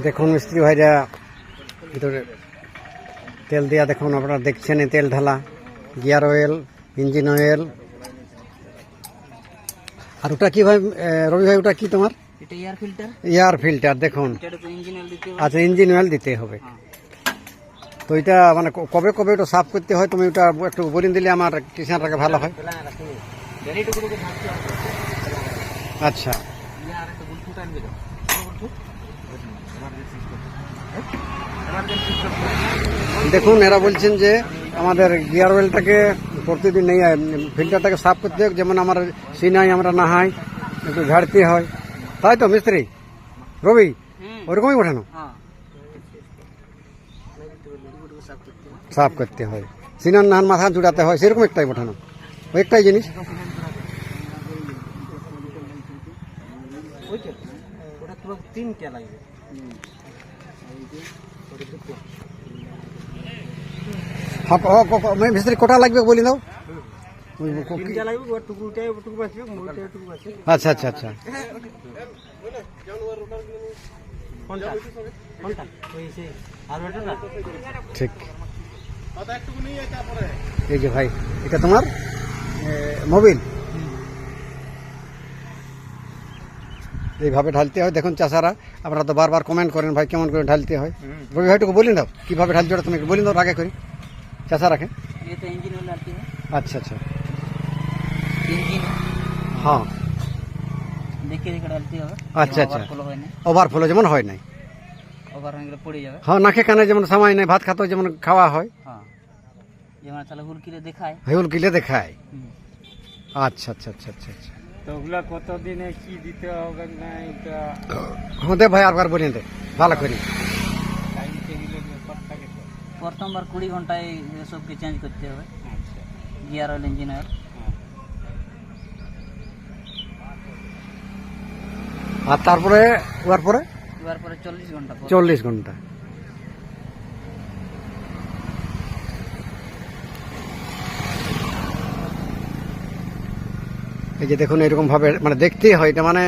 দেখুন মিস্ত্রি ভাইরা ভিতরে তেল দেওয়া, দেখুন আপনারা দেখছেন এই তেল ঢালা, গিয়ার অয়েল, ইঞ্জিন অয়েল। আর ওটা কি ভাই রবি ভাই, ওটা কি তোমার? Air filter. দেখুন আচ্ছা, ইঞ্জিন অয়েল দিতে হবে। তো এটা মানে কবে কবে ওটা সাফ করতে হয়, তুমি ওটা একটু বলে দিলে আমার কিষানটাকে ভালো হয়। আচ্ছা, দেখুন এরা বলছেন যে আমাদের গিয়ার অয়েলটাকে প্রতিদিন নেই, ফিল্টারটাকে সাফ করতে হয়, যেমন আমার সিনাই আমরা না হয় একটু ঝাড়তে হয়, তাই তো মিস্ত্রি রবি? ওরকমই ওঠানো সাফ করতে হয়, সিনার নাহান মাথা জুড়াতে হয়, সেরকম একটাই ওঠানো, ওই একটাই জিনিস। মিস্ত্রি কোটা লাগবে বলি দাও। আচ্ছা আচ্ছা আচ্ছা, ঠিক। এই যে ভাই, এটা তোমার মোবিল, এইভাবে ঢালতে হয়। দেখুন চাষারা, আপনারা তো বারবার কমেন্ট করেন ভাই কেমন করে ঢালতে হয়। রবি ভাইটুকু বলি দাও কিভাবে ঢালতে ওটা, তুমি বলি দাও আগে করে চাষা রাখে। আচ্ছা আচ্ছা, হ্যাঁ আচ্ছা আচ্ছা, ওভারফ্লো যেমন হয় নাই, হ্যাঁ নাকে কানে যেমন সময় নেই, ভাত খাতে যেমন খাওয়া হয়, হুলকিলে দেখায়। আচ্ছা আচ্ছা আচ্ছা আচ্ছা আচ্ছা, তো ওগুলা কতদিনে কি দিতে হবে না এটা? হ্যাঁ দে ভাই আরবার বলি দে ভালো করি। টাইম টেবিলের ব্যাপার থাকে তো। প্রথমবার 20 ঘন্টায় সবকে চেঞ্জ করতে হবে, আচ্ছা, গিয়ার অয়েল, ইঞ্জিন অয়েল। আর তারপরে ওয়ার পরে 40 ঘন্টা, 40 ঘন্টা। এই যে দেখুন এরকম ভাবে মানে দেখতেই হয়, এটা মানে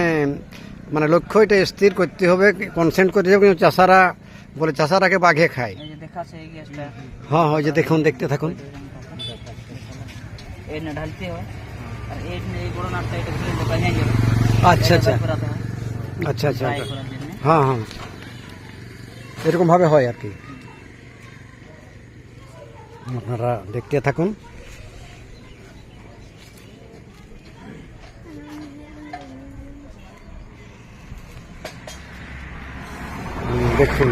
মানে লক্ষ্য এটা স্থির করতে হবে, কনসেন্ট করতে হবে। কিন্তু চাষারা বলে চাষারাকে বাঘে খায়। এই যে দেখাচ্ছে এই গ্যাসটা, হ্যাঁ হ্যাঁ, যে দেখুন দেখতে থাকুন। এই না ঢালতে হয়, আর এই বড় নাটটা এটা খুলে দোকানে যাবে। আচ্ছা আচ্ছা আচ্ছা আচ্ছা, হ্যাঁ হ্যাঁ, এরকম ভাবে হয় আর কি। আপনারা দেখতে থাকুন। দেখুন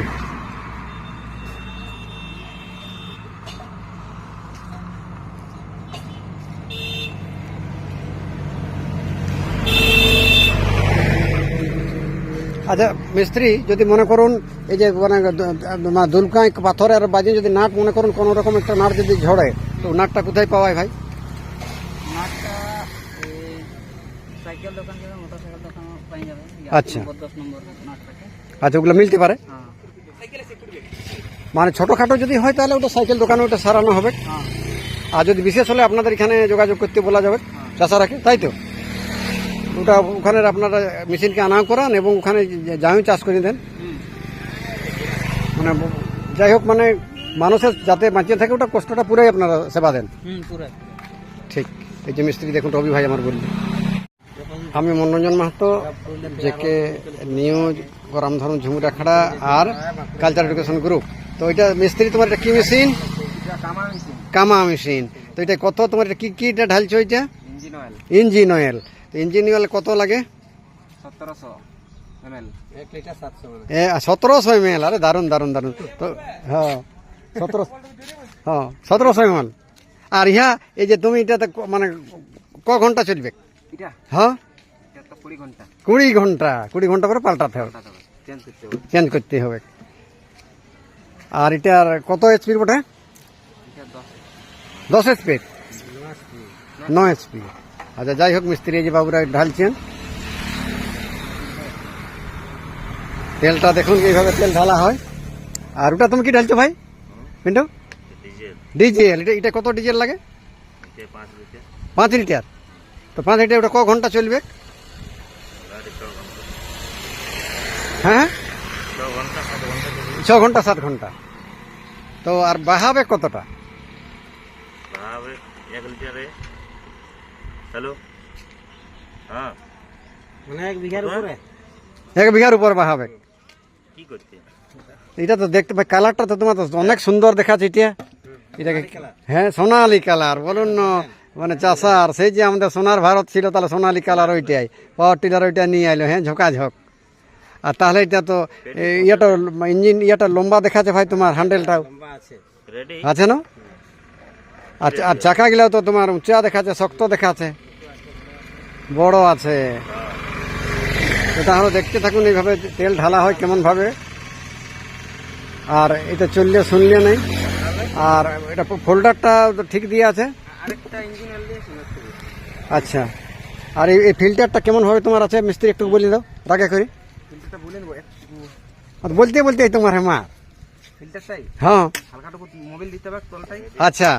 আচ্ছা মিস্ত্রি, যদি মনে করুন এই যে মানে দুলকাই পাথরের বাজে যদি নাট মনে করুন কোনো রকম একটা নাট যদি ঝড়ে, তো নাটটা কোথায় পাওয়া ভাই? নাটটা সাইকেল দোকান থেকে, মোটরসাইকেল দোকান পাই যাবে। আচ্ছা 10 নম্বর নাট থাকে। আচ্ছা, ওগুলো মিলতে পারে। হ্যাঁ, মানে ছোটখাটো যদি হয় তাহলে ওটা সাইকেল দোকানে ওটা সারানো হবে। হ্যাঁ, আর যদি বিশেষ হলে আপনাদের এখানে যোগাযোগ করতে বলা যাবে চাষারাকে, তাই তো? ওটা ওখানে আপনারা মেশিনকে আনা করান এবং ওখানে যাই চাষ করে দেন। মানে যাই হোক, মানে মানুষের যাতে বাঁচিয়ে থাকে ওটা কষ্টটা পুরাই আপনারা সেবা দেন। পুরো ঠিক। এই যে মিস্ত্রি দেখুন রবি ভাই আমার বললেন। আমি মনোরঞ্জন মাহাতো, জেকে নিউজ, গরমধরম ঝুমুরাখাড়া আর কালচার এডুকেশন গ্রুপ। তো এটা মিস্ত্রি, তোমার এটা কি মেশিন? কামা মেশিন। তো এটা কত, তোমার এটা কি কি এটা ঢালছো? এটা ইঞ্জিন অয়েল। Engine oil. তো ইঞ্জিন অয়েল কত লাগে? 1700 ml, 1 লিটার 700 ml। 1700 ml। আরে দারুন দারুন দারুন। তো হ্যাঁ 1700 ml। আর ইহা এই যে তুমি এটা মানে ক ঘন্টা চলবে? এটা হ্যাঁ, এটা তো 20 ঘন্টা। 20 ঘন্টা, 20 ঘন্টা পরে পাল্টাতে হবে, চেঞ্জ করতে হবে। আর এটার কত এইচপির বটে? এটা 10 এইচপির, 9 এইচপি। আচ্ছা যাই হোক মিস্ত্রি, এই যে বাবুরা ঢালছেন তেলটা, দেখুন এইভাবে তেল ঢালা হয়। আর ওটা তুমি কি ঢালছো ভাই পিন্টু? ডিজেল। এটা কত ডিজেল লাগে? 5 লিটার। তো 5 লিটার ওটা ক ঘন্টা চলবে? হ্যাঁ ছ ঘন্টা 7 ঘন্টা। তো আর বাহাবে কতটা? বাহাবে 1 লিটারে। হ্যালো, হ্যাঁ মানে 1 বিঘার উপরে 1 বিঘার উপর বাহাবে। কি করতে? এটা তো দেখতে পাই, কালারটা তো তোমার তো অনেক সুন্দর দেখাচ্ছে এটা। এটাকে হ্যাঁ সোনালি কালার বলুন না, মানে চাষার সেই যে আমাদের সোনার ভারত ছিল, তাহলে সোনালি কালার ওইটাই, পাওয়ার টিলার ওইটা নিয়ে আইলো, হ্যাঁ ঝোঁকাঝোঁক। আর তাহলে এটা তো ইয়েটা ইঞ্জিন ইয়েটা লম্বা দেখাচ্ছে ভাই, তোমার হ্যান্ডেলটাও লম্বা আছে। রেডি? আছে না? আচ্ছা, আর চাকাগুলাও তো তোমার উঁচা দেখাচ্ছে, শক্ত দেখাচ্ছে, বড় আছে। তো তাহলে দেখতে থাকুন এইভাবে তেল ঢালা হয় কেমন ভাবে। আর এটা চললে শুনলে নেই। আর এটা ফোল্ডারটা ঠিক দিয়ে আছে। আরেকটা ইঞ্জিন অয়েল দিয়েছি নষ্ট করে। আচ্ছা, আর এই ফিল্টারটা কেমন ভাবে তোমার আছে মিস্ত্রি, একটু বলে দাও রাগে করে। ফিল্টারটা বলে নেবো একটু। আর বলতে বলতে তোমার মা ফিল্টারটাই হ্যাঁ হালকাটুকু মোবিল দিতে হবে তলটাই। আচ্ছা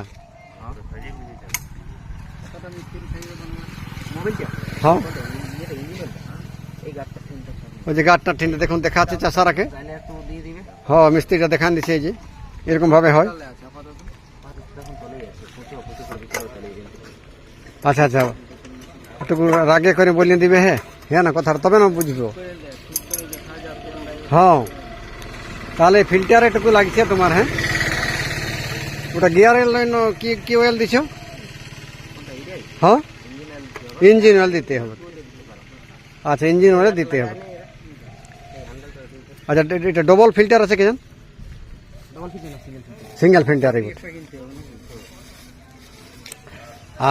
মোবিলটা হ্যাঁ, ইঞ্জিন অয়েল এই গাড়টা ফিল্টার ওই যে গাড়টা ঠিনটা দেখুন দেখা আছে চাষারাকে। তাহলে একটু দিয়ে দিবে। হ্যাঁ, মিস্ত্রিটা দেখান দিছে এই যে এরকম ভাবে হয়। তাহলে আছে আপাতত এখন চলেই আছে, প্রচুর করে ভিতরে চলে গেছে। আচ্ছা আচ্ছা, একটু রাগে করে বলিয়ে দিবে, হ্যাঁ হ্যাঁ না কথা, তবে না বুঝবো। হ্যাঁ, তাহলে ফিল্টার এটুকু লাগছে তোমার। হ্যাঁ, ওটা গিয়ারের লাইন কি কি অয়েল দিছ? হ্যাঁ, ইঞ্জিন অয়েল দিতে হবে। আচ্ছা, ইঞ্জিন অয়েল দিতে হবে। আচ্ছা, এটা ডবল ফিল্টার আছে কেন? ডবল ফিল্টার না, সিঙ্গেল ফিল্টার। Single filter. একটা কিনতে হবে না।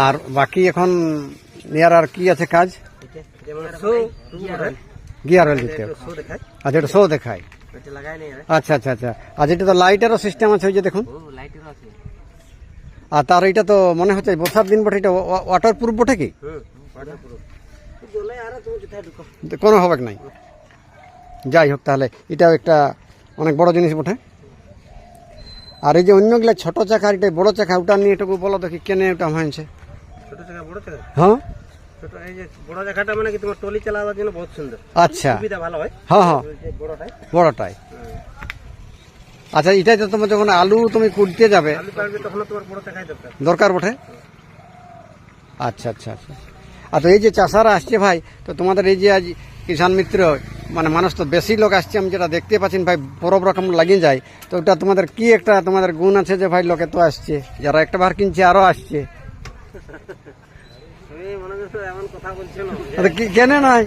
আর বাকি এখন ইয়ার আর কি আছে কাজ? যেমন শো গিয়ার অয়েল দিতে হবে। শো দেখায়, আচ্ছা, এটা শো দেখায়। এটা লাগাই নেই আরে। আচ্ছা আচ্ছা আচ্ছা, আচ্ছা এটা তো লাইটেরও সিস্টেম আছে ওই যে দেখুন। ও লাইটেরও আছে। আর তার এটা তো মনে হচ্ছে বর্ষার দিন বটে, এটা ওয়াটার প্রুফ বটে কি? Water proof. জ্বলে আরে তুমি কোথায় ঢুকো? কোনো হবে নাই। যাই হোক, তাহলে এটাও একটা অনেক বড় জিনিস বটে। আর এই যে অন্যগুলা ছোট চাকা, এটা বড় চাকা, ওটা নিয়ে একটু বলো দেখি কেন ওটা হয়েছে। ছোট চাকা বড় চাকা? হ্যাঁ ছোট এই যে বড় চাকাটা মানে কি তোমার টলি চালাবার জন্য বহুত সুন্দর, আচ্ছা, সুবিধা ভালো হয়। হ্যাঁ হ্যাঁ, ওই যে বড়টাই বড়টাই। আচ্ছা, এটাই তো তোমার যখন আলু তুমি কুড়তে যাবে আলু কাটবে তখন তোমার বড় চাকাই দরকার। দরকার বটে। আচ্ছা আচ্ছা আচ্ছা। আর তো এই যে চাষারা আসছে ভাই, তো তোমাদের এই যে আজ কিষাণ মিত্র, মানে মানুষ তো বেশি লোক আসছে, আমি যেটা দেখতে পাচ্ছি ভাই বড় রকম লাগিয়ে যায়। তো ওটা তোমাদের কি একটা তোমাদের গুণ আছে যে ভাই লোকে তো আসছে, যারা একটা বার কিনছে আরো আসছে। তুমি মনে করছো এমন কথা বলছো না? আরে কি কেন নয়,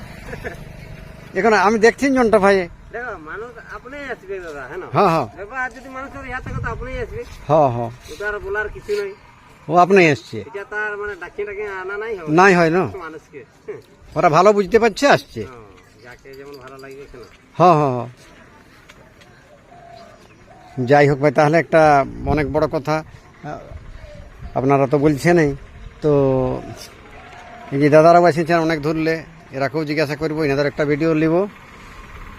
এখন আমি দেখছি জনটা ভাই। দেখো মানুষ আপনি আসবে দাদা, হ্যাঁ না? হ্যাঁ হ্যাঁ দেখো আর যদি মানুষের ইয়া থাকে তো আপনি আসবে, হ্যাঁ হ্যাঁ, ওটা আর বলার কিছু নাই। ও আপনি এসছে এটা তার মানে ডাকিয়ে ডাকিয়ে আনা নাই হবে নাই হয় না, মানুষকে। ওরা ভালো বুঝতে পারছে আসছে। হ্যাঁ, যাকে যেমন ভালো লাগবে কেন। হ্যাঁ হ্যাঁ হ্যাঁ। যাই হোক ভাই, তাহলে একটা অনেক বড় কথা আপনারা তো বলছেনই। তো এই যে দাদারাও এসেছেন অনেক ধরলে, এরাকেও জিজ্ঞাসা করবো, এনাদের একটা ভিডিও নিব।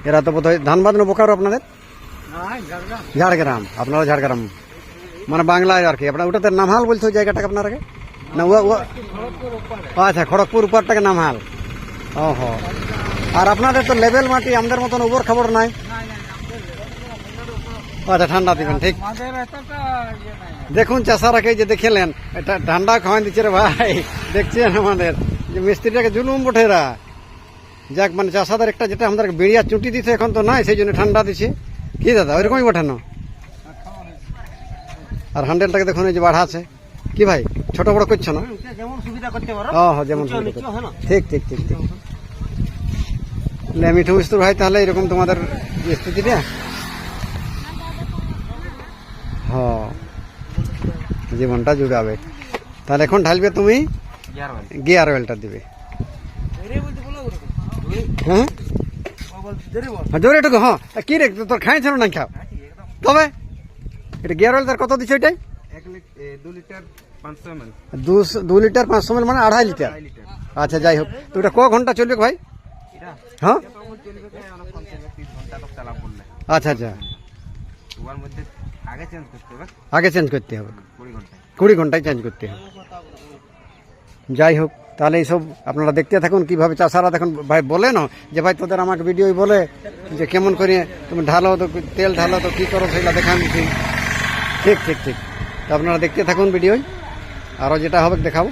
এরা তো বোধহয় ধানবাদ না বোকারো আপনাদের? ঝাড়গ্রাম, আপনারা ঝাড়গ্রাম মানে বাংলায় আর কি। আপনার ওটাতে নামহাল বলছে ওই জায়গাটাকে আপনার আগে না? আচ্ছা, খড়গপুর উপরটাকে নামহাল। ও হো। আর আপনাদের তো লেভেল মাটি, আমাদের মতন উবর খবর নাই। আচ্ছা, ঠান্ডা দিবেন, ঠিক। দেখুন চাষারাকে যে দেখেলেন, এটা ঠান্ডা খাওয়াই দিচ্ছে রে ভাই। দেখছেন আমাদের যে মিস্ত্রিটাকে জুলুম বটেরা। যাক, মানে চাষাদের একটা যেটা আমাদের বেড়িয়া চুটি দিচ্ছে এখন তো নাই, সেই জন্য ঠান্ডা দিচ্ছে। কি দাদা ওইরকমই বটানো? আর হ্যান্ডেলটাকে দেখুন এই যে বাড়াচ্ছে। কি ভাই ছোট বড় করছো না? যেমন সুবিধা করতে পারো। হ্যাঁ, যেমন সুবিধা করছো। ঠিক ঠিক ঠিক ঠিক। মিঠু মিস্ত্রি ভাই, তাহলে এরকম তোমাদের স্থিতিটা। হ্যাঁ, জীবনটা জুড়াবে। তাহলে এখন ঢালবে তুমি গিয়ার অয়েলটা দিবে। হ্যাঁ, জোরে একটু। হ্যাঁ, কি রে তোর খাইছিল না খাও তবে এটা গিয়ার অয়েল তার কত দিচ্ছে ওইটাই? 2 লিটার 500 ml। 2 লিটার 500 ml মানে 2.5 লিটার। আচ্ছা, যাই হোক, তো ওটা ক ঘন্টা চলবে ভাই? হ্যাঁ, আচ্ছা আচ্ছা, আগে চেঞ্জ করতে হবে আগে চেঞ্জ করতে হবে। 20 ঘন্টায়। 20 ঘন্টায় চেঞ্জ করতে হবে। যাই হোক, তাহলে এইসব আপনারা দেখতে থাকুন কিভাবে চাষারা দেখুন ভাই বলে না যে ভাই তোদের আমাকে ভিডিওই বলে যে কেমন করে তুমি ঢালো তো তেল ঢালো তো কী করো সেগুলো দেখান ঠিক ঠিক ঠিক ঠিক তো আপনারা দেখতে থাকুন ভিডিওই, আরও যেটা হবে দেখাবো।